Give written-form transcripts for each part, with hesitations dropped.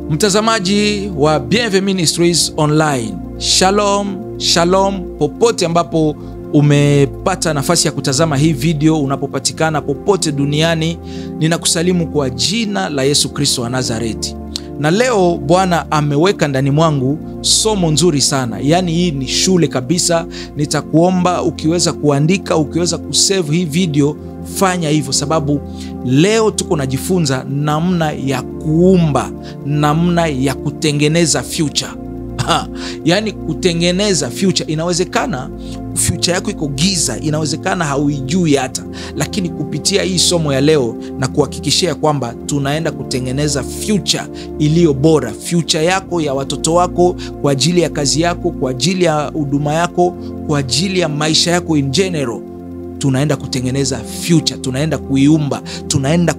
Mtazamaji wa Bienvenue Ministries Online, Shalom, Shalom, popote ambapo umepata nafasi ya kutazama hii video, unapopatikana popote duniani, ninakusalimu kwa jina la Yesu Kristo wa Nazareti. Na leo Bwana ameweka ndani mwangu somo nzuri sana. Yaani hii ni shule kabisa. Nitakuomba ukiweza kuandika, ukiweza kusave hii video, fanya hivyo, sababu leo tuko najifunza namna ya kuumba, namna ya kutengeneza future. Yaani kutengeneza future. Inawezekana future yako iko giza, inawezekana hauijui hata, lakini kupitia hii somo ya leo na kuhakikishia kwamba tunaenda kutengeneza future iliyo bora, future yako, ya watoto wako, kwa ajili ya kazi yako, kwa ajili ya huduma yako, kwa ajili ya maisha yako in general. Tunaenda kutengeneza future, tunaenda kuiumba, tunaenda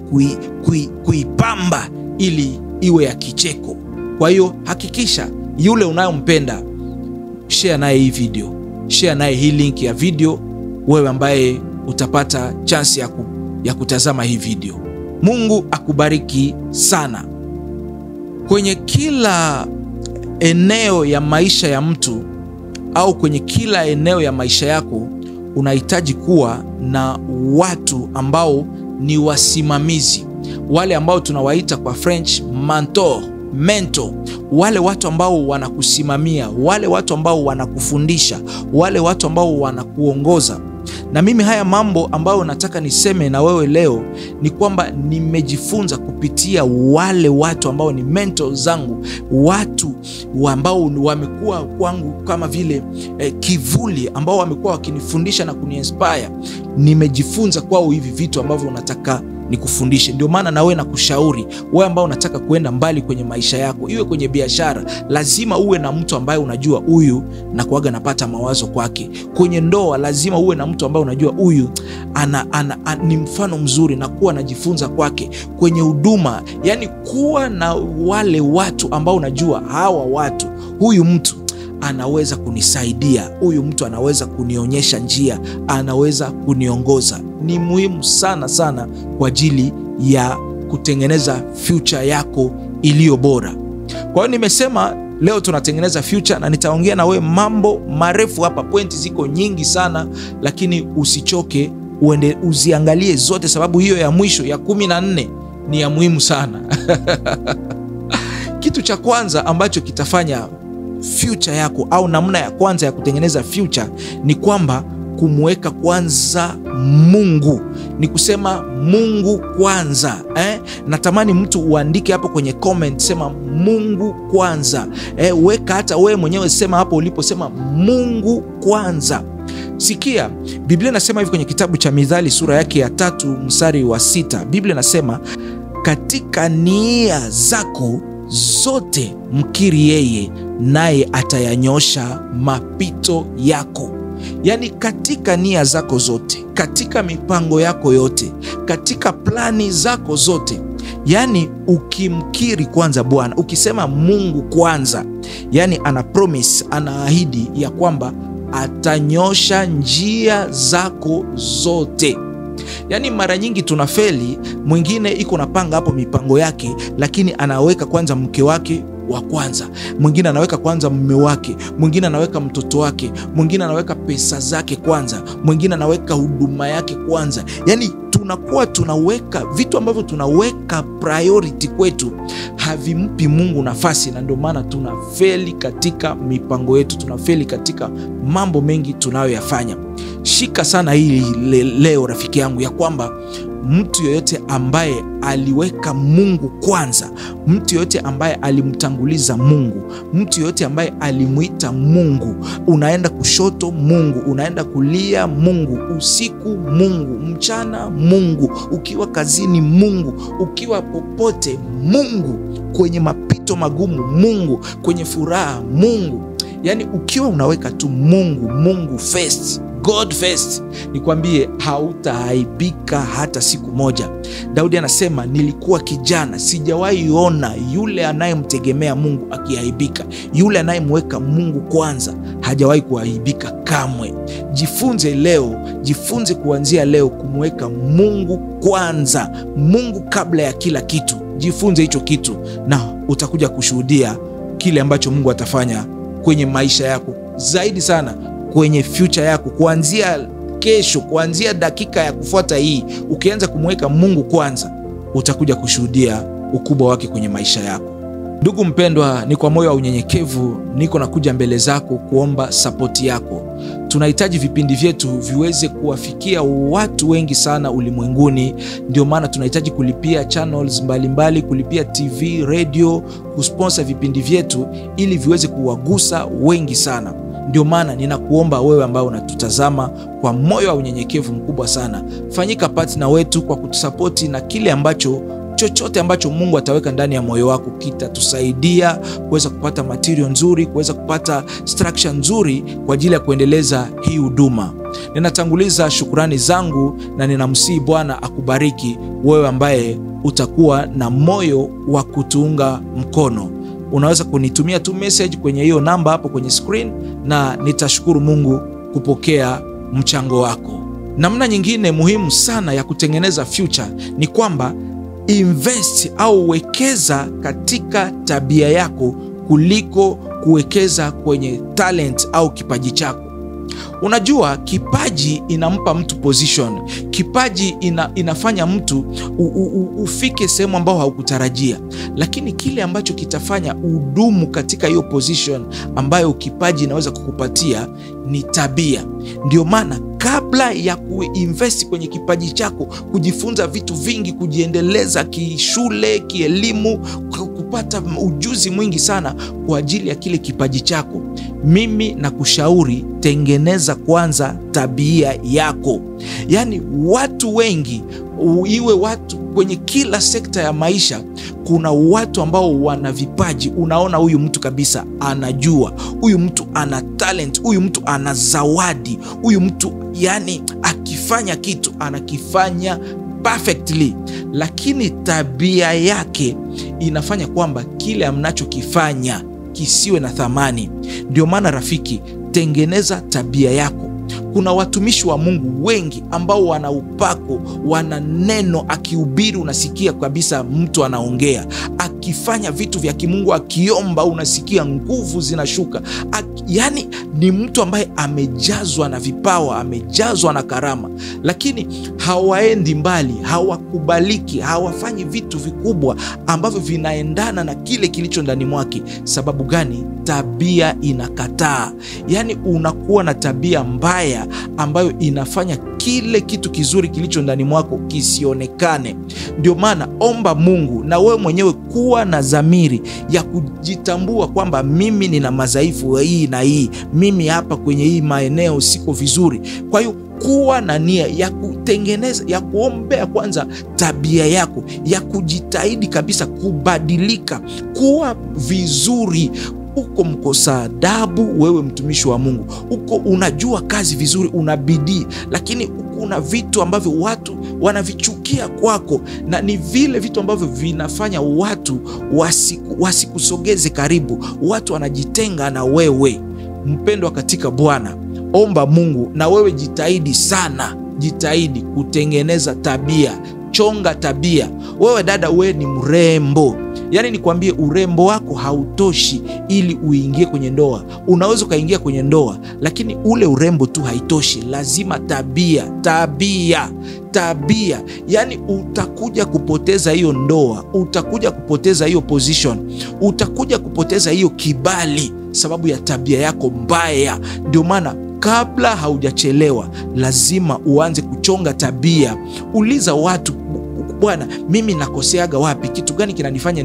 kuipamba ili iwe ya kicheko. Kwa hiyo hakikisha yule unayompenda, share naye hii video, share naye hii link ya video, wewe ambaye utapata chance ya kutazama hii video. Mungu akubariki sana. Kwenye kila eneo ya maisha ya mtu, au kwenye kila eneo ya maisha yako, unahitaji kuwa na watu ambao ni wasimamizi, wale ambao tunawaita kwa French mentor, wale watu ambao wanakusimamia, wale watu ambao wanakufundisha, wale watu ambao wanakuongoza. Na mimi haya mambo ambayo nataka niseme na wewe leo ni kwamba nimejifunza kupitia wale watu ambao ni mentors zangu, watu ambao wamekuwa kwangu kama vile kivuli, ambao wamekuwa wakinifundisha na kuniinspire. Nimejifunza kwao hivi vitu ambavyo nataka nikufundishe. Ndio maana na wewe nakushauri, wewe ambao unataka kuenda mbali kwenye maisha yako, iwe kwenye biashara, lazima uwe na mtu ambaye unajua huyu na kuaga napata mawazo kwake. Kwenye ndoa lazima uwe na mtu ambaye unajua huyu ni mfano mzuri na kuwa najifunza kwake. Kwenye huduma, yani kuwa na wale watu ambao unajua hawa watu, huyu mtu anaweza kunisaidia, huyu mtu anaweza kunionyesha njia, anaweza kuniongoza. Ni muhimu sana sana kwa ajili ya kutengeneza future yako iliyo bora. Kwa hiyo nimesema leo tunatengeneza future, na nitaongea na wewe mambo marefu hapa. Pointi ziko nyingi sana, lakini usichoke, uende uziangalie zote, sababu hiyo ya mwisho ya 14 ni ya muhimu sana. Kitu cha kwanza ambacho kitafanya future yako, au namna ya kwanza ya kutengeneza future, ni kwamba kumweka kwanza Mungu. Ni kusema Mungu kwanza. Natamani mtu uandike hapo kwenye comment, sema Mungu kwanza. Weka hata wewe mwenyewe, sema hapo ulipo, sema Mungu kwanza. Sikia, Biblia inasema hivi kwenye kitabu cha Mithali sura yake ya 3 mstari wa 6. Biblia inasema, katika nia zako zote mkiri yeye, naye atayanyosha mapito yako. Yani katika nia zako zote, katika mipango yako yote, katika plani zako zote, yani ukimkiri kwanza Bwana, ukisema Mungu kwanza, yani ana promise, anaahidi ya kwamba atanyosha njia zako zote. Yani mara nyingi tunafeli. Mwingine iko napanga hapo mipango yake, lakini anaweka kwanza mke wake wa kwanza, mwingine anaweka kwanza mume wake, mwingine anaweka mtoto wake, mwingine anaweka pesa zake kwanza, mwingine anaweka huduma yake kwanza. Yani tunakuwa tunaweka vitu ambavyo tunaweka priority kwetu, havimpi Mungu nafasi, na ndio maana tunafeli katika mipango yetu, tunafeli katika mambo mengi tunayoyafanya. Shika sana hili leo rafiki yangu, ya kwamba mtu yoyote ambaye aliweka Mungu kwanza, mtu yoyote ambaye alimtanguliza Mungu, mtu yoyote ambaye alimuita Mungu, unaenda kushoto Mungu, unaenda kulia Mungu, usiku Mungu, mchana Mungu, ukiwa kazini Mungu, ukiwa popote Mungu, kwenye mapito magumu Mungu, kwenye furaha Mungu. Yani ukiwa unaweka tu Mungu first, God first, nikwambie hautaaibika hata siku moja. Daudi anasema, nilikuwa kijana, sijawahi ona yule anayemtegemea Mungu akiaibika. Yule anayemweka Mungu kwanza hajawahi kuaibika kamwe. Jifunze leo, jifunze kuanzia leo kumweka Mungu kwanza, Mungu kabla ya kila kitu. Jifunze hicho kitu na utakuja kushuhudia kile ambacho Mungu atafanya kwenye maisha yako, zaidi sana kwenye future yako. Kuanzia kesho, kuanzia dakika ya kufuata hii, ukianza kumweka Mungu kwanza, utakuja kushuhudia ukubwa wake kwenye maisha yako. Ndugu mpendwa, ni kwa moyo wa unyenyekevu niko nakuja mbele zako kuomba sapoti yako. Tunahitaji vipindi vyetu viweze kuwafikia watu wengi sana ulimwenguni. Ndio maana tunahitaji kulipia channels mbalimbali, kulipia TV, radio, kusponsor vipindi vyetu ili viweze kuwagusa wengi sana. Ndio maana ninakuomba wewe ambao unatutazama kwa moyo wa unyenyekevu mkubwa sana, fanyika partner wetu kwa kutusapoti, na kile ambacho chochote ambacho Mungu ataweka ndani ya moyo wako kitatusaidia kuweza kupata material nzuri, kuweza kupata structure nzuri kwa ajili ya kuendeleza hii huduma. Ninatanguliza shukrani zangu na ninamsihi Bwana akubariki wewe ambaye utakuwa na moyo wa kutuunga mkono. Unaweza kunitumia tu message kwenye hiyo namba hapo kwenye screen na nitashukuru Mungu kupokea mchango wako. Namna nyingine muhimu sana ya kutengeneza future ni kwamba invest au wekeza katika tabia yako kuliko kuwekeza kwenye talent au kipaji chako. Unajua, kipaji inampa mtu position. Kipaji inafanya mtu ufike sehemu ambao haukutarajia. Lakini kile ambacho kitafanya udumu katika hiyo position ambayo kipaji inaweza kukupatia ni tabia. Ndio maana kabla ya kuinvest kwenye kipaji chako, kujifunza vitu vingi, kujiendeleza kishule, kielimu, kupata ujuzi mwingi sana kwa ajili ya kile kipaji chako, mimi nakushauri tengeneza kwanza tabia yako. Yaani watu wengi, iwe watu kwenye kila sekta ya maisha, kuna watu ambao wana vipaji. Unaona huyu mtu kabisa anajua, huyu mtu ana talent, huyu mtu ana zawadi, huyu mtu yani akifanya kitu anakifanya perfectly, lakini tabia yake inafanya kwamba kile anachokifanya kisiwe na thamani. Ndio maana rafiki, tengeneza tabia yako. Kuna watumishi wa Mungu wengi ambao wana upako, wana neno, akihubiri unasikia kabisa mtu anaongea, akifanya vitu vya kimungu, akiomba unasikia nguvu zinashuka. Yani ni mtu ambaye amejazwa na vipawa, amejazwa na karama, lakini hawaendi mbali, hawakubaliki, hawafanyi vitu vikubwa ambavyo vinaendana na kile kilicho ndani mwake. Sababu gani? Tabia inakataa. Yani unakuwa na tabia mbaya ambayo inafanya kile kitu kizuri kilicho ndani mwako kisionekane. Ndio maana omba Mungu, na wewe mwenyewe kuwa na dhamiri ya kujitambua kwamba mimi nina madhaifu hii na hii, mimi hapa kwenye hii maeneo siko vizuri. Kwa hiyo kuwa na nia ya kutengeneza, ya kuombea kwanza tabia yako, ya kujitahidi kabisa kubadilika, kuwa vizuri. Uko mkosa adabu wewe mtumishi wa Mungu, uko unajua kazi vizuri, una bidii, lakini kuna vitu ambavyo watu wanavichukia kwako, na ni vile vitu ambavyo vinafanya watu wasikusogeze karibu. Watu wanajitenga na wewe. Mpendwa katika Bwana, omba Mungu, na wewe jitahidi sana, jitahidi kutengeneza tabia. Chonga tabia. Wewe dada, wewe ni mrembo. Yani nikwambie, urembo wako hautoshi ili uingie kwenye ndoa. Unaweza ukaingia kwenye ndoa, lakini ule urembo tu haitoshi. Lazima tabia. Yani utakuja kupoteza hiyo ndoa, utakuja kupoteza hiyo position, utakuja kupoteza hiyo kibali sababu ya tabia yako mbaya. Ndio maana kabla haujachelewa lazima uanze kuchonga tabia. Uliza watu Bwana, mimi nakoseaga wapi? Kitu gani kinanifanya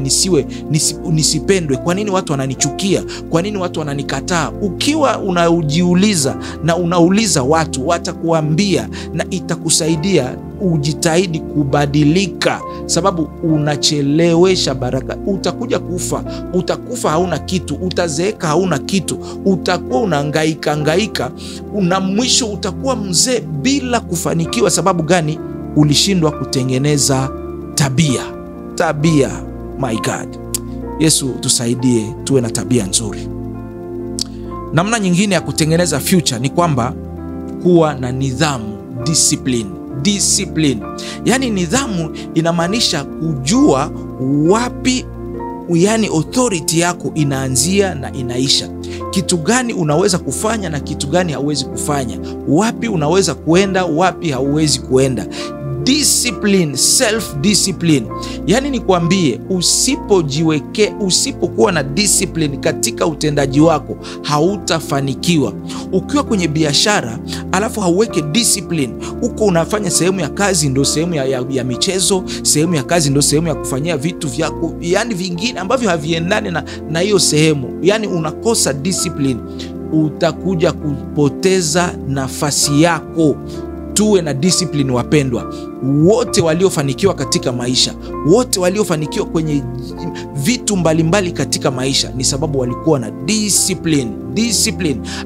nisipendwe? Kwa nini watu wananichukia? Kwa nini watu wananikataa? Ukiwa unajiuliza na unauliza watu, watakuambia na itakusaidia ujitahidi kubadilika, sababu unachelewesha baraka. Utakuja kufa, utakufa hauna kitu, utazeeka hauna kitu, utakuwa unahangaika, una mwisho utakuwa mzee bila kufanikiwa. Sababu gani? Ulishindwa kutengeneza tabia. My God, Yesu tusaidie tuwe na tabia nzuri. Namna nyingine ya kutengeneza future ni kwamba kuwa na nidhamu, discipline. Yani nidhamu inamaanisha kujua wapi, yani authority yako inaanzia na inaisha. Kitu gani unaweza kufanya na kitu gani hauwezi kufanya, wapi unaweza kuenda, wapi hauwezi kuenda. Discipline, self discipline. Yani nikwambie, usipokuwa na discipline katika utendaji wako hautafanikiwa. Ukiwa kwenye biashara alafu hauweke discipline, uko unafanya sehemu ya kazi ndio sehemu ya michezo, sehemu ya kazi ndio sehemu ya kufanyia vitu vyako, yani vingine ambavyo haviendani na hiyo sehemu, yani unakosa discipline, utakuja kupoteza nafasi yako. Tuwe na discipline wapendwa. Wote waliofanikiwa katika maisha, wote waliofanikiwa kwenye vitu mbalimbali katika maisha ni sababu walikuwa na discipline.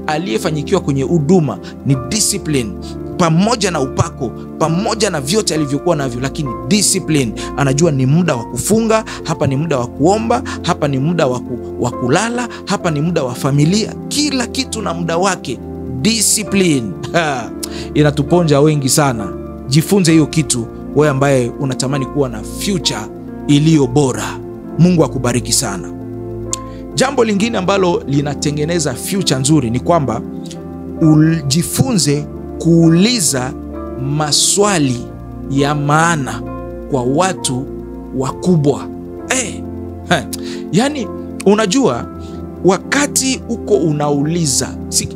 Aliyefanikiwa kwenye huduma ni discipline, pamoja na upako, pamoja na vyote alivyokuwa navyo, lakini discipline. Anajua ni muda wa kufunga, hapa ni muda wa kuomba, hapa ni muda wa kulala, hapa ni muda wa familia. Kila kitu na muda wake. Discipline inatuponja wengi sana. Jifunze hiyo kitu, wewe ambaye unatamani kuwa na future iliyo bora. Mungu akubariki sana. Jambo lingine ambalo linatengeneza future nzuri ni kwamba ujifunze kuuliza maswali ya maana kwa watu wakubwa. Yani unajua, wakati uko unauliza,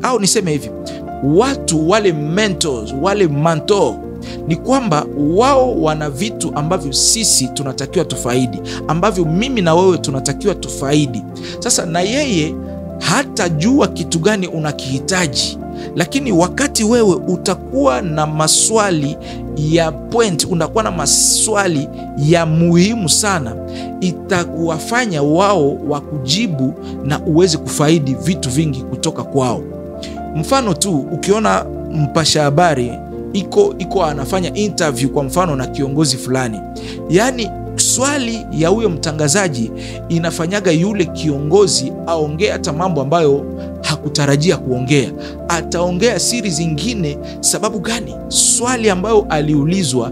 au niseme hivi, watu wale mentors, wale mentor, ni kwamba wao wana vitu ambavyo sisi tunatakiwa tufaidi, ambavyo mimi na wewe tunatakiwa tufaidi. Sasa na yeye hatajua kitu gani unakihitaji, lakini wakati wewe utakuwa na maswali ya point, unakuwa na maswali ya muhimu sana, itakuwafanya wao wakujibu na uweze kufaidi vitu vingi kutoka kwao. Mfano tu, ukiona mpasha habari iko anafanya interview kwa mfano na kiongozi fulani, yani swali ya huyo mtangazaji inafanyaga yule kiongozi aongea hata mambo ambayo hakutarajia kuongea. Ataongea siri zingine. Sababu gani? Swali ambayo aliulizwa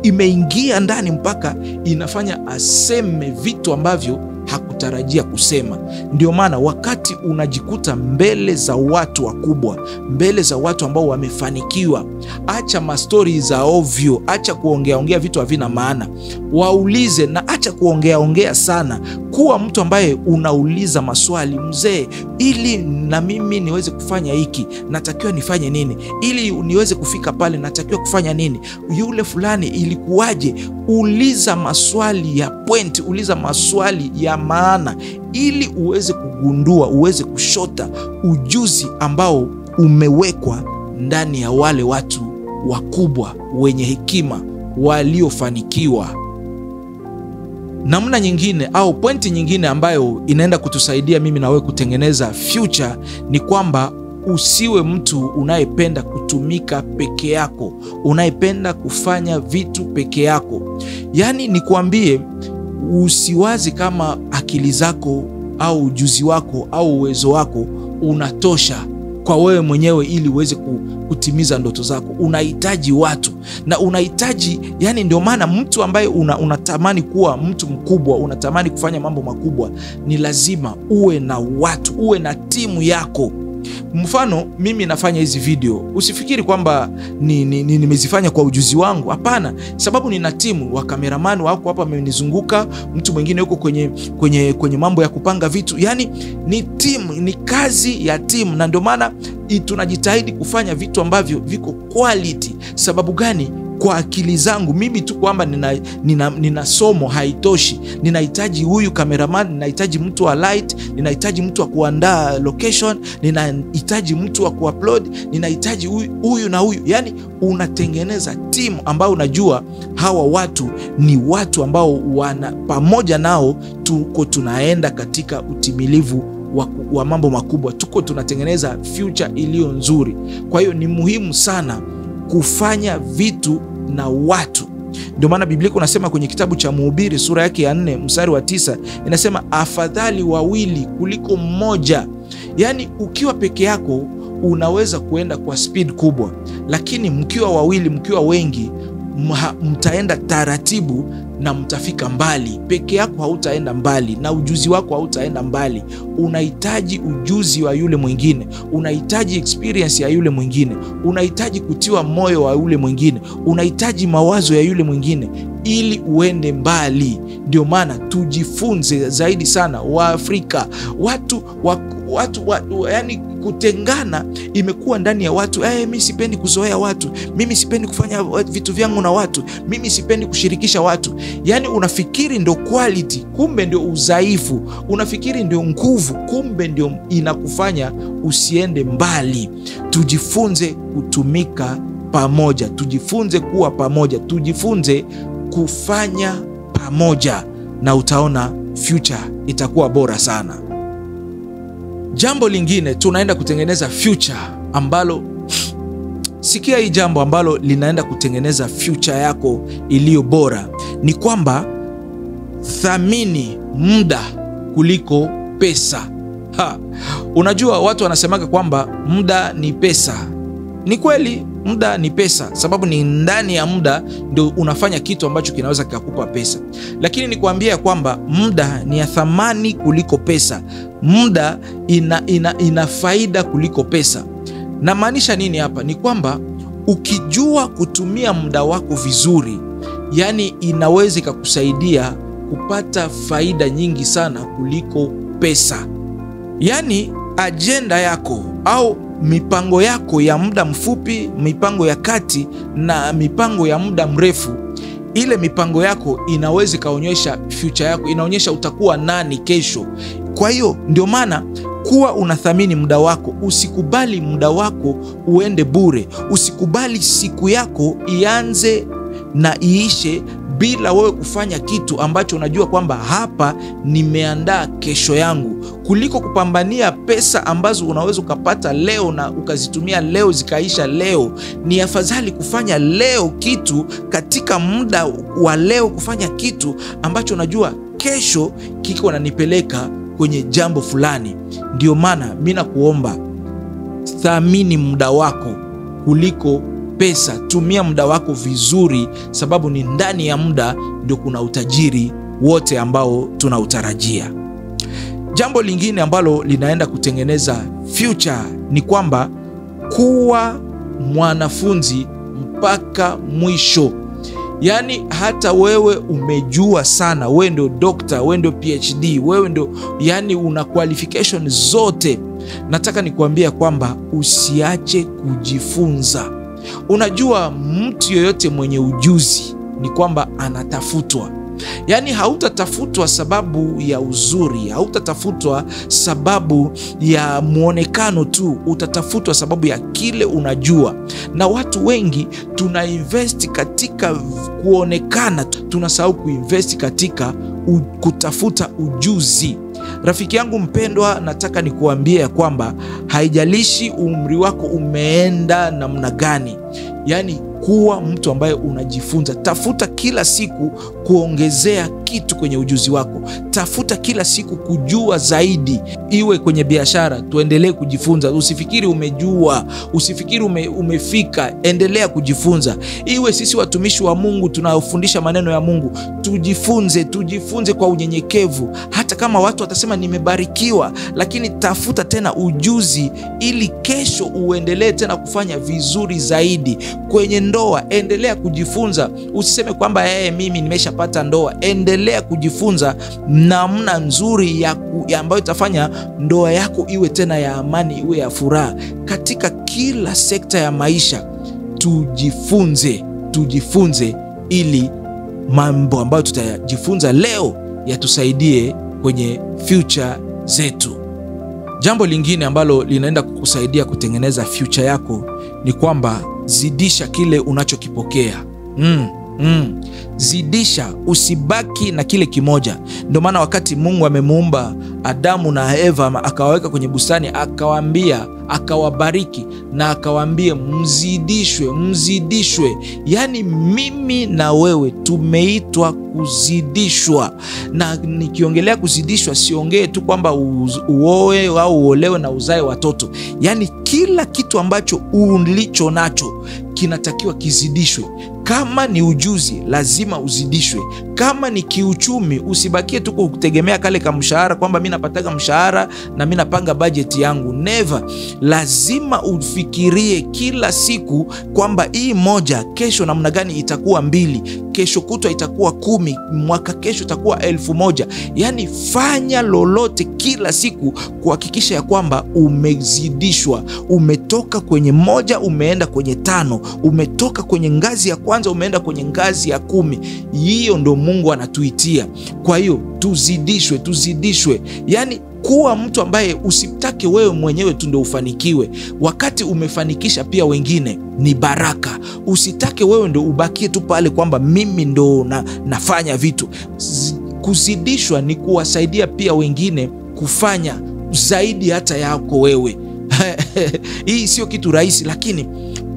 imeingia ndani mpaka inafanya aseme vitu ambavyo hakutarajia kusema. Ndio maana wakati unajikuta mbele za watu wakubwa, mbele za watu ambao wamefanikiwa, acha mastori za ovyo, acha kuongea vitu havina maana. Waulize na acha kuongea sana. Kuwa mtu ambaye unauliza maswali. Mzee, ili na mimi niweze kufanya hiki, natakiwa nifanye nini? Ili niweze kufika pale, natakiwa kufanya nini? Yule fulani ilikuwaje? Uliza maswali ya point, uliza maswali ya maana, ili uweze kugundua, uweze kushota ujuzi ambao umewekwa ndani ya wale watu wakubwa wenye hekima waliofanikiwa. Namna nyingine au pointi nyingine ambayo inaenda kutusaidia mimi na wewe kutengeneza future ni kwamba usiwe mtu unayependa kutumika peke yako, unayependa kufanya vitu peke yako. Yani nikwambie, usiwazi kama akili zako au ujuzi wako au uwezo wako unatosha kwa wewe mwenyewe ili uweze kutimiza ndoto zako. Unahitaji watu na unahitaji, yani ndio maana mtu ambaye unatamani kuwa mtu mkubwa, unatamani kufanya mambo makubwa, ni lazima uwe na watu, uwe na timu yako. Mfano, mimi nafanya hizi video, usifikiri kwamba nimezifanya kwa ujuzi wangu. Hapana, sababu nina timu, wa cameraman wako hapa wamenizunguka, mtu mwingine yuko kwenye mambo ya kupanga vitu. Yani ni timu, ni kazi ya timu, na ndio maana tunajitahidi kufanya vitu ambavyo viko quality. Sababu gani? kwa akili zangu mimi tu kwamba nina somo haitoshi. Ninahitaji huyu cameraman, ninahitaji mtu wa light, ninahitaji mtu wa kuandaa location, ninahitaji mtu wa kuupload, ninahitaji huyu na huyu. Yani unatengeneza timu ambao unajua hawa watu ni watu ambao pamoja nao tunaenda katika utimilivu wa mambo makubwa. Tunatengeneza future iliyo nzuri. Kwa hiyo ni muhimu sana kufanya vitu na watu. Ndio maana Biblia inasema kwenye kitabu cha Mhubiri sura yake ya 4 mstari wa 9 inasema afadhali wawili kuliko mmoja. Yani ukiwa peke yako unaweza kuenda kwa speed kubwa, lakini mkiwa wawili, mkiwa wengi, mtaenda taratibu na mtafika mbali. Peke yako hautaenda mbali na ujuzi wako hautaenda mbali. Unahitaji ujuzi wa yule mwingine, unahitaji experience ya yule mwingine, unahitaji kutiwa moyo wa yule mwingine, unahitaji mawazo ya yule mwingine ili uende mbali. Ndio maana tujifunze zaidi sana Waafrika. Watu yani kutengana imekuwa ndani ya watu. Mimi sipendi kuzoea watu, mimi sipendi kufanya vitu vyangu na watu, mimi sipendi kushirikisha watu. Yani unafikiri ndio quality, kumbe ndio udhaifu. Unafikiri ndio nguvu, kumbe ndio inakufanya usiende mbali. Tujifunze kutumika pamoja, tujifunze kuwa pamoja, tujifunze kufanya pamoja, na utaona future itakuwa bora sana. Jambo lingine, tunaenda kutengeneza future ambalo, sikia hii jambo ambalo linaenda kutengeneza future yako iliyo bora, ni kwamba thamini muda kuliko pesa. Unajua watu wanasemaga kwamba muda ni pesa. Ni kweli, muda ni pesa, sababu ni ndani ya muda ndio unafanya kitu ambacho kinaweza kikakupa pesa. Lakini nikwambia kwamba muda ni ya thamani kuliko pesa. Muda ina faida kuliko pesa. Na maanisha nini hapa? Ni kwamba ukijua kutumia muda wako vizuri, yani inaweza ikakusaidia kupata faida nyingi sana kuliko pesa. Yani ajenda yako au mipango yako ya muda mfupi, mipango ya kati na mipango ya muda mrefu, ile mipango yako inaweza kaonyesha future yako, inaonyesha utakuwa nani kesho. Kwa hiyo ndio maana kuwa unathamini muda wako. Usikubali muda wako uende bure. Usikubali siku yako ianze na iishe bila wewe kufanya kitu ambacho unajua kwamba hapa nimeandaa kesho yangu. Kuliko kupambania pesa ambazo unaweza ukapata leo na ukazitumia leo zikaisha leo, ni afadhali kufanya leo kitu katika muda wa leo, kufanya kitu ambacho unajua kesho kiko nanipeleka kwenye jambo fulani. Ndio maana mimi nakuomba, thamini muda wako kuliko pesa. Tumia muda wako vizuri, sababu ni ndani ya muda ndio kuna utajiri wote ambao tunautarajia. Jambo lingine ambalo linaenda kutengeneza future ni kwamba kuwa mwanafunzi mpaka mwisho. Yani hata wewe umejua sana, wewe ndio doctor, wewe ndio PhD, wewe ndio yani una qualification zote, nataka nikuambia kwamba usiache kujifunza. Unajua mtu yoyote mwenye ujuzi ni kwamba anatafutwa. Yani hautatafutwa sababu ya uzuri, hautatafutwa sababu ya muonekano tu, utatafutwa sababu ya kile unajua. Na watu wengi tunainvest katika kuonekana, tunasahau kuinvest katika kutafuta ujuzi. Rafiki yangu mpendwa, nataka nikuambie kwamba haijalishi umri wako umeenda namna gani, yani kuwa mtu ambaye unajifunza. Tafuta kila siku kuongezea kitu kwenye ujuzi wako. Tafuta kila siku kujua zaidi. Iwe kwenye biashara, tuendelee kujifunza. Usifikiri umejua, usifikiri umefika, endelea kujifunza. Iwe sisi watumishi wa Mungu tunaofundisha maneno ya Mungu, tujifunze kwa unyenyekevu. Hata kama watu watasema nimebarikiwa, lakini tafuta tena ujuzi ili kesho uendelee tena kufanya vizuri zaidi. Kwenye ndoa, endelea kujifunza. Usiseme kwamba mimi nimeshapata ndoa. Endelea kujifunza namna nzuri ya ambayo itafanya ndoa yako iwe tena ya amani, iwe ya furaha. Katika kila sekta ya maisha tujifunze. tujifunze, ili mambo ambayo tutajifunza leo yatusaidie kwenye future zetu. Jambo lingine ambalo linaenda kukusaidia kutengeneza future yako ni kwamba zidisha kile unachokipokea. Zidisha, usibaki na kile kimoja. Ndio maana wakati Mungu amemuumba Adamu na Eva akawaweka kwenye bustani, akawaambia, akawabariki na akawaambia mzidishwe. Yani mimi na wewe tumeitwa kuzidishwa. Na nikiongelea kuzidishwa, siongee tu kwamba uoe au uolewe na uzae watoto. Yani kila kitu ambacho ulicho nacho kinatakiwa kizidishwe. Kama ni ujuzi, lazima uzidishwe. Kama ni kiuchumi, usibakie tu kutegemea kale ka mshahara kwamba mimi napataga mshahara na mimi napanga budget yangu. Never. Lazima ufikirie kila siku kwamba hii moja, kesho namna gani itakuwa 2, kesho kutwa itakuwa 10, mwaka kesho itakuwa 1000. Yani fanya lolote kila siku kuhakikisha ya kwamba umezidishwa. Umetoka kwenye 1 umeenda kwenye 5, umetoka kwenye ngazi ya kwanza umeenda kwenye ngazi ya 10. Hiyo ndo Mungu anatuitia. Kwa hiyo tuzidishwe. Yani kuwa mtu ambaye usitake wewe mwenyewe tu ndio ufanikiwe. Wakati umefanikisha pia wengine ni baraka. Usitake wewe ndio ubakie tu pale kwamba mimi ndo nafanya vitu. Kuzidishwa ni kuwasaidia pia wengine kufanya zaidi hata yako wewe. Hii sio kitu rahisi, lakini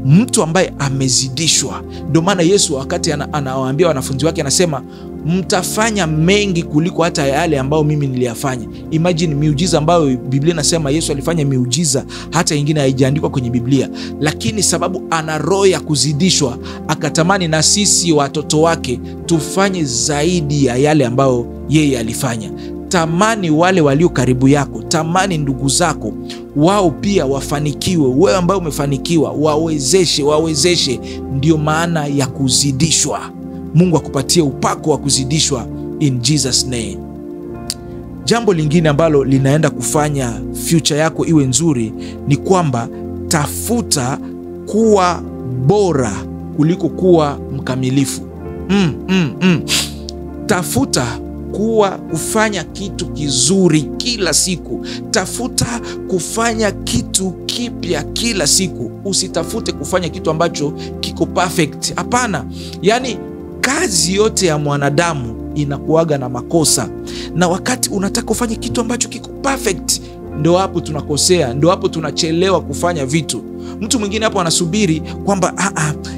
mtu ambaye amezidishwa. Ndio maana Yesu wakati anawaambia wanafunzi wake anasema, mtafanya mengi kuliko hata yale ambayo mimi niliyafanya. Imagine miujiza ambayo Biblia inasema Yesu alifanya miujiza hata ingine haijaandikwa kwenye Biblia, lakini sababu ana roho ya kuzidishwa, akatamani na sisi watoto wake tufanye zaidi ya yale ambayo yeye alifanya. Tamani wale walio karibu yako, tamani ndugu zako wao pia wafanikiwe. Wewe ambaye umefanikiwa, wawezeshe. Ndio maana ya kuzidishwa. Mungu akupatie upako wa kuzidishwa in Jesus name. Jambo lingine ambalo linaenda kufanya future yako iwe nzuri ni kwamba tafuta kuwa bora kuliko kuwa mkamilifu. Tafuta kufanya kitu kizuri kila siku. Tafuta kufanya kitu kipya kila siku. Usitafute kufanya kitu ambacho kiko perfect. Hapana. Yani kazi yote ya mwanadamu inakuaga na makosa. Na wakati unataka kufanya kitu ambacho kiko perfect, ndio hapo tunakosea, ndio hapo tunachelewa kufanya vitu. Mtu mwingine hapo anasubiri kwamba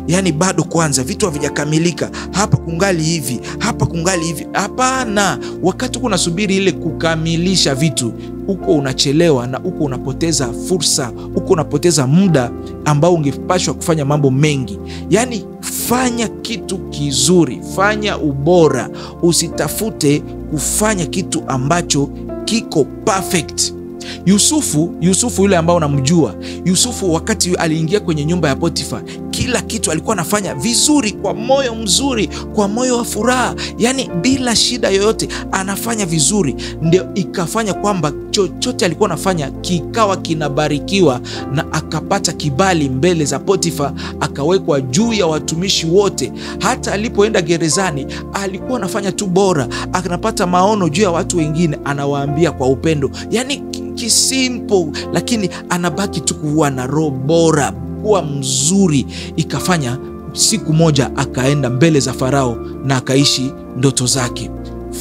yani bado kwanza vitu havijakamilika, hapa kungali hivi, hapa kungali hivi. Hapana, wakati uko unasubiri ile kukamilisha vitu, uko unachelewa na uko unapoteza fursa, uko unapoteza muda ambao ungepashwa kufanya mambo mengi. Yani fanya kitu kizuri, fanya ubora. Usitafute kufanya kitu ambacho kiko perfect. Yusufu yule ambao unamjua, Yusufu wakati aliingia kwenye nyumba ya Potifa, kila kitu alikuwa anafanya vizuri, kwa moyo mzuri, kwa moyo wa furaha, yani bila shida yoyote anafanya vizuri. Ndio ikafanya kwamba chochote alikuwa anafanya kikawa kinabarikiwa, na akapata kibali mbele za Potifa, akawekwa juu ya watumishi wote. Hata alipoenda gerezani alikuwa anafanya tu bora, anapata maono juu ya watu wengine, anawaambia kwa upendo. Yani kisimple, lakini anabaki tu kuwa na roho bora, kuwa mzuri. Ikafanya siku moja akaenda mbele za Farao na akaishi ndoto zake.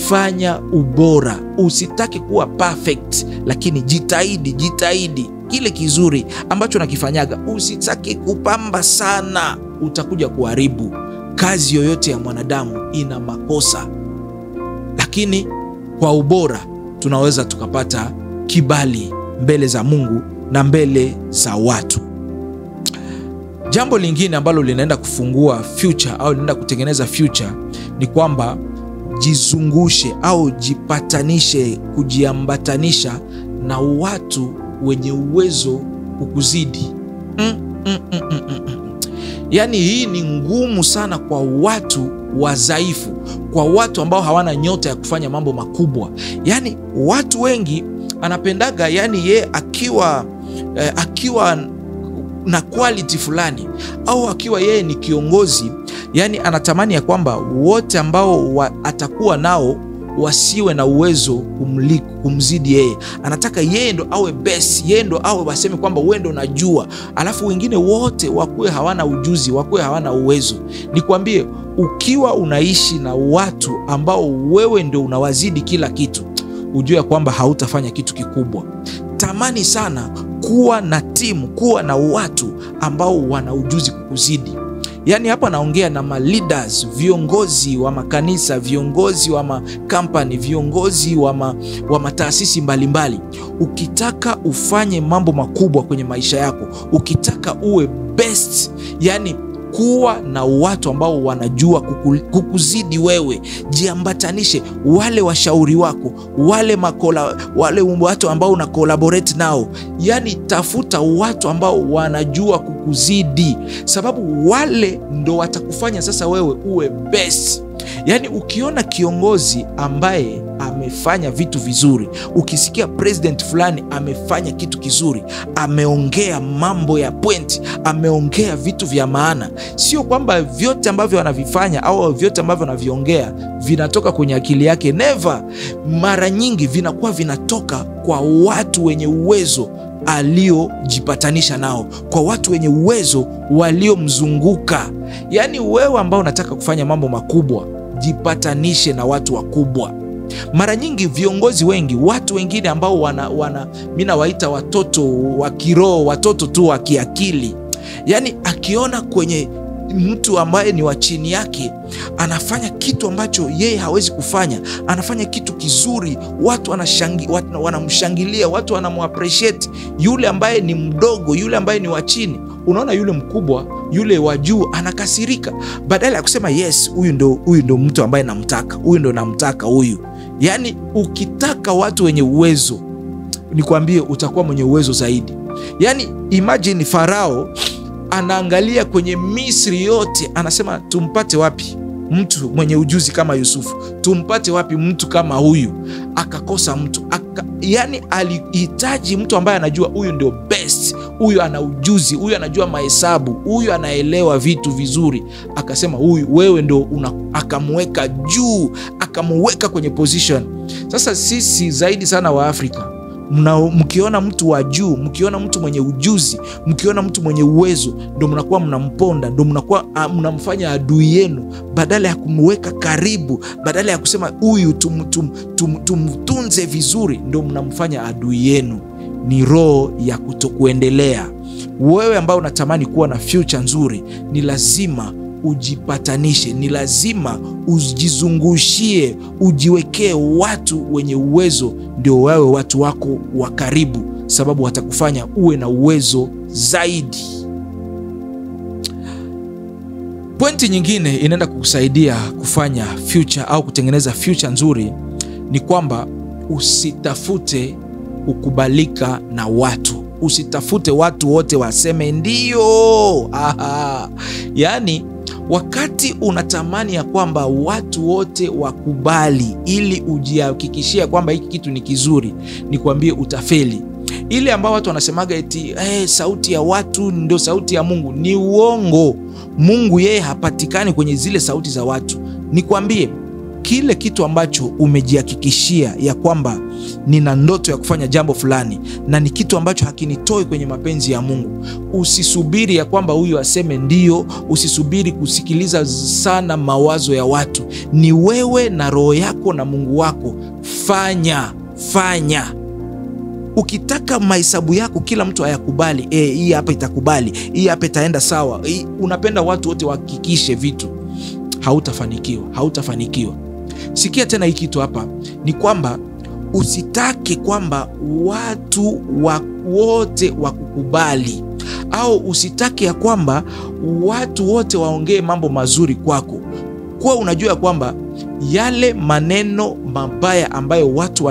Fanya ubora, usitaki kuwa perfect, lakini jitahidi kile kizuri ambacho nakifanyaga. Usitaki kupamba sana, utakuja kuharibu. Kazi yoyote ya mwanadamu ina makosa, lakini kwa ubora tunaweza tukapata kibali mbele za Mungu na mbele za watu. Jambo lingine ambalo linaenda kufungua future au linaenda kutengeneza future ni kwamba jizungushe au jipatanishe, kujiambatanisha na watu wenye uwezo kukuzidi. Yani hii ni ngumu sana kwa watu wadhaifu, kwa watu ambao hawana nyota ya kufanya mambo makubwa. Yani watu wengi anapendaga, yani ye akiwa na quality fulani, au akiwa yeye ni kiongozi, Yani anatamani ya kwamba wote ambao atakuwa nao wasiwe na uwezo kumzidi yeye. Anataka yeye ndo awe best, yeye ndo awe waseme kwamba wewe ndo unajua, alafu wengine wote wakuwe hawana ujuzi, wakuwe hawana uwezo. Nikwambie, ukiwa unaishi na watu ambao wewe ndo unawazidi kila kitu, ujue kwamba hautafanya kitu kikubwa. Tamani sana kuwa na timu, kuwa na watu ambao wana ujuzi kukuzidi. Yani hapa naongea na leaders, viongozi wa makanisa, viongozi wa makampani, viongozi wa mataasisi mbalimbali. Ukitaka ufanye mambo makubwa kwenye maisha yako, ukitaka uwe best, yani kuwa na watu ambao wanajua kukuzidi wewe. Jiambatanishe wale washauri wako, wale watu ambao una collaborate nao. Yani tafuta watu ambao wanajua kukuzidi, sababu wale ndo watakufanya sasa wewe uwe best. Yani ukiona kiongozi ambaye amefanya vitu vizuri, ukisikia president fulani amefanya kitu kizuri, ameongea mambo ya point, ameongea vitu vya maana, sio kwamba vyote ambavyo wanavifanya au vyote ambavyo wanaviongea vinatoka kwenye akili yake. Never. Mara nyingi vinakuwa vinatoka kwa watu wenye uwezo aliojipatanisha nao, kwa watu wenye uwezo waliomzunguka. Yani wewe ambao unataka kufanya mambo makubwa, jipatanishe na watu wakubwa. Mara nyingi viongozi wengi, watu wengine ambao mimi nawaita watoto wa kiroho, watoto tu wa kiakili. Yani akiona kwenye mtu ambaye ni wa chini yake anafanya kitu ambacho yeye hawezi kufanya, anafanya kitu kizuri, watu wanamshangilia, watu wanamuappreciate. Yule ambaye ni mdogo, yule ambaye ni wa chini, unaona yule mkubwa, yule wa juu anakasirika, badala ya kusema yes, huyu ndo mtu ambaye namtaka, huyu ndo namtaka huyu. Yani ukitaka watu wenye uwezo, nikwambie utakuwa mwenye uwezo zaidi. Yani imagine Farao anaangalia kwenye Misri yote, anasema tumpate wapi mtu mwenye ujuzi kama Yusufu, tumpate wapi mtu kama huyu? Akakosa mtu. Yani alihitaji mtu ambaye anajua huyu ndio best, huyu ana ujuzi, huyu anajua mahesabu, huyu anaelewa vitu vizuri. Akasema huyu, wewe ndio akamweka juu, akamweka kwenye position. Sasa sisi zaidi sana wa Afrika, mkiona mtu wa juu, mkiona mtu mwenye ujuzi, mkiona mtu mwenye uwezo, ndo mnakuwa mnamponda, ndo mnakuwa mnamfanya adui yenu, badala ya kumweka karibu, badala ya kusema huyu tumtunze vizuri, ndo mnamfanya adui yenu. Ni roho ya kutokuendelea. Wewe ambao unatamani kuwa na future nzuri, ni lazima ujipatanishe, ni lazima ujizungushie, ujiwekee watu wenye uwezo, ndio wawe watu wako wa karibu, sababu watakufanya uwe na uwezo zaidi. Pointi nyingine inaenda kukusaidia kufanya future au kutengeneza future nzuri, ni kwamba usitafute kukubalika na watu. Usitafute watu wote waseme ndio. Yani wakati unatamani ya kwamba watu wote wakubali ili ujihakikishia kwamba hiki kitu ni kizuri, nikwambie utafeli. Ile ambao watu wanasemaga eti sauti ya watu ndio sauti ya Mungu, ni uongo. Mungu yeye hapatikani kwenye zile sauti za watu. Nikwambie, kile kitu ambacho umejihakikishia ya kwamba nina ndoto ya kufanya jambo fulani na ni kitu ambacho hakinitoi kwenye mapenzi ya Mungu, usisubiri ya kwamba huyu aseme ndio, usisubiri kusikiliza sana mawazo ya watu. Ni wewe na roho yako na Mungu wako. Fanya. Ukitaka mahesabu yako kila mtu ayakubali, hii hapa itakubali, hii hapa itaenda sawa, unapenda watu wote wahakikishe vitu, hautafanikiwa. Sikia tena hii kitu hapa, ni kwamba usitake kwamba watu wote wakukubali, au usitake ya kwamba watu wote waongee mambo mazuri kwako. Kwa unajua kwamba yale maneno mabaya ambayo watu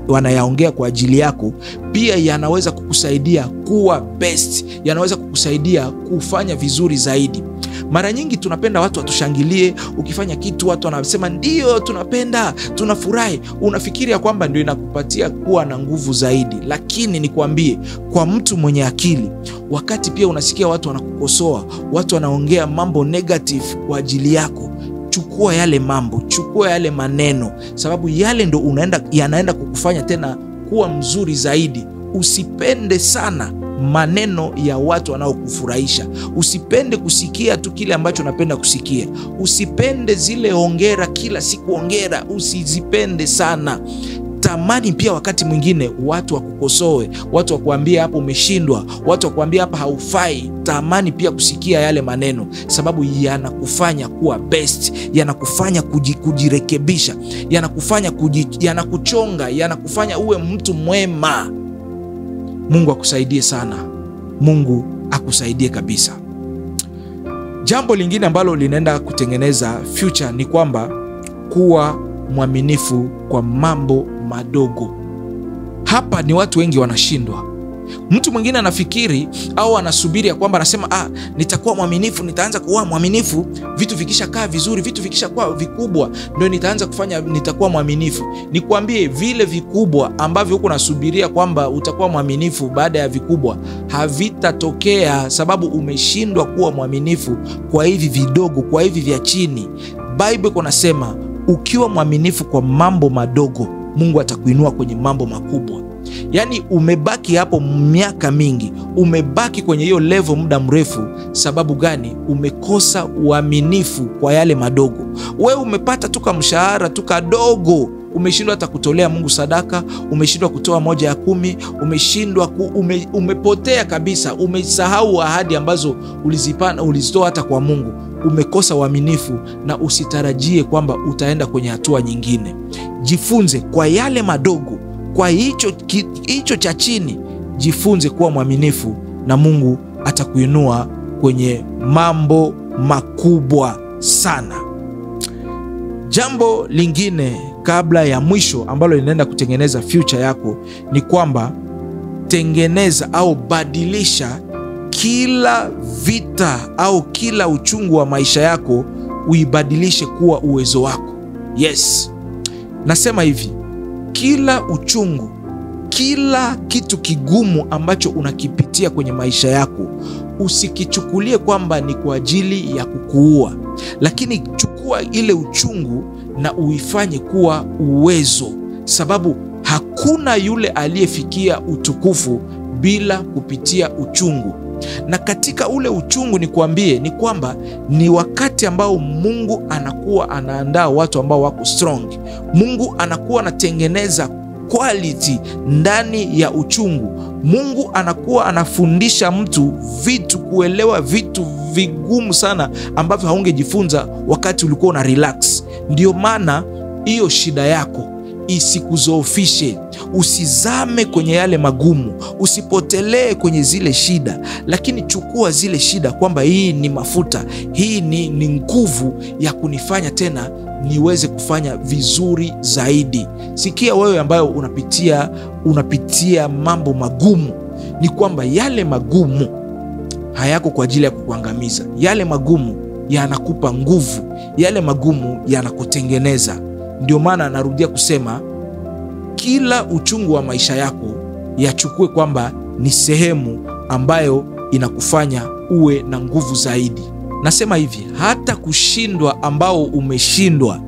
wanayaongea kwa ajili yako pia yanaweza kukusaidia kuwa best, yanaweza kukusaidia kufanya vizuri zaidi. Mara nyingi tunapenda watu watushangilie. Ukifanya kitu watu wanasema ndio tunapenda, tunafurahi. Unafikiria kwamba ndio inakupatia kuwa na nguvu zaidi. Lakini nikwambie, kwa mtu mwenye akili, wakati pia unasikia watu wanakukosoa, watu wanaongea mambo negative kwa ajili yako, chukua yale mambo, chukua yale maneno, sababu yale ndo yanaenda kukufanya tena kuwa mzuri zaidi. Usipende sana maneno ya watu wanaokufurahisha. Usipende kusikia tu kile ambacho unapenda kusikia. Usipende zile hongera kila siku, hongera, usizipende sana. Tamani pia wakati mwingine watu wakukosoe, watu wakuambia hapa umeshindwa, watu wakuambia hapa haufai. Tamani pia kusikia yale maneno, sababu yanakufanya kuwa best, yanakufanya kujirekebisha, yanakuchonga, yanakufanya uwe mtu mwema. Mungu akusaidie sana. Mungu akusaidie kabisa. Jambo lingine ambalo linaenda kutengeneza future ni kwamba kuwa mwaminifu kwa mambo madogo. Hapa ni watu wengi wanashindwa. Mtu mwingine anafikiri au anasubiri ya kwamba anasema nitakuwa mwaminifu, nitaanza kuwa mwaminifu vitu vikisha kaa vizuri, vitu vikisha kuwa vikubwa ndio nitakuwa mwaminifu. Nikwambie, vile vikubwa ambavyo huko nasubiria kwamba utakuwa mwaminifu baada ya vikubwa havitatokea, sababu umeshindwa kuwa mwaminifu kwa hivi vidogo, kwa hivi vya chini. Bible kunasema ukiwa mwaminifu kwa mambo madogo, Mungu atakuinua kwenye mambo makubwa. Yani umebaki hapo miaka mingi, umebaki kwenye hiyo level muda mrefu. Sababu gani? Umekosa uaminifu kwa yale madogo. Wewe umepata tuka mshahara tuka dogo, umeshindwa hata kutolea Mungu sadaka, umeshindwa kutoa 1/10, umeshindwa umepotea kabisa, umesahau ahadi ambazo ulizitoa hata kwa Mungu. Umekosa uaminifu na usitarajie kwamba utaenda kwenye hatua nyingine. Jifunze kwa yale madogo, kwa hicho cha chini, jifunze kuwa mwaminifu na Mungu atakuinua kwenye mambo makubwa sana. Jambo lingine kabla ya mwisho ambalo linaenda kutengeneza future yako ni kwamba tengeneza au badilisha kila vita au kila uchungu wa maisha yako, uibadilishe kuwa uwezo wako. Yes, nasema hivi, kila uchungu, kila kitu kigumu ambacho unakipitia kwenye maisha yako, usikichukulie kwamba ni kwa ajili ya kukuua, lakini chukua ile uchungu na uifanye kuwa uwezo, sababu hakuna yule aliyefikia utukufu bila kupitia uchungu. Na katika ule uchungu nikwambie ni kwamba ni wakati ambao Mungu anakuwa anaandaa watu ambao wako strong. Mungu anakuwa anatengeneza quality ndani ya uchungu. Mungu anakuwa anafundisha mtu kuelewa vitu vigumu sana ambavyo haungejifunza wakati ulikuwa una relax. Ndio maana hiyo shida yako isikuzoofishe. Usizame kwenye yale magumu, usipotelee kwenye zile shida, lakini chukua zile shida kwamba hii ni mafuta, hii ni nguvu ya kunifanya tena niweze kufanya vizuri zaidi. Sikia wewe ambayo unapitia mambo magumu, ni kwamba yale magumu hayako kwa ajili ya kukuangamiza. Yale magumu yanakupa nguvu, yale magumu yanakutengeneza. Ndio maana narudia kusema, kila uchungu wa maisha yako yachukue kwamba ni sehemu ambayo inakufanya uwe na nguvu zaidi. Nasema hivi, hata kushindwa ambao umeshindwa,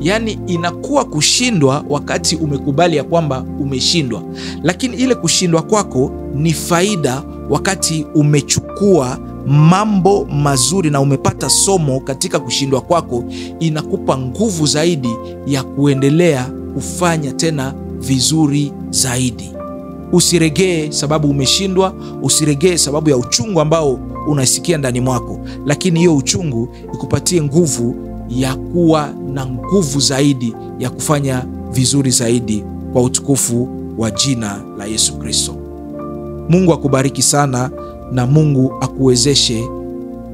yani inakuwa kushindwa wakati umekubali ya kwamba umeshindwa, lakini ile kushindwa kwako ni faida wakati umechukua mambo mazuri na umepata somo katika kushindwa kwako. Inakupa nguvu zaidi ya kuendelea kufanya tena vizuri zaidi. Usiregee sababu umeshindwa, usiregee sababu ya uchungu ambao unasikia ndani mwako, lakini hiyo uchungu ikupatie nguvu ya kuwa na nguvu zaidi ya kufanya vizuri zaidi kwa utukufu wa jina la Yesu Kristo. Mungu akubariki sana na Mungu akuwezeshe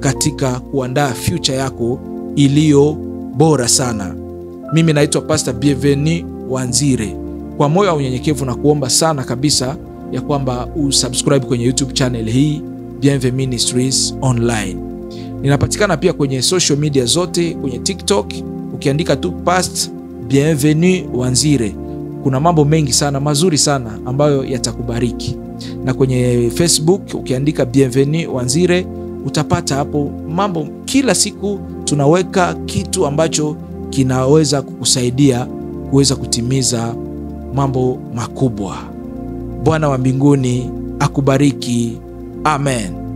katika kuandaa future yako iliyo bora sana. Mimi naitwa Pastor Bienvenu Wanzire. Kwa moyo wa unyenyekevu na kuomba sana kabisa ya kwamba usubscribe kwenye YouTube channel hii Bienvenu Ministries Online. Ninapatikana pia kwenye social media zote, kwenye TikTok ukiandika tu Past Bienvenu Wanzire. Kuna mambo mengi sana mazuri sana ambayo yatakubariki. Na kwenye Facebook ukiandika Bienvenu Wanzire utapata hapo mambo. Kila siku tunaweka kitu ambacho kinaweza kukusaidia kuweza kutimiza mambo makubwa. Bwana wa mbinguni akubariki. Amen.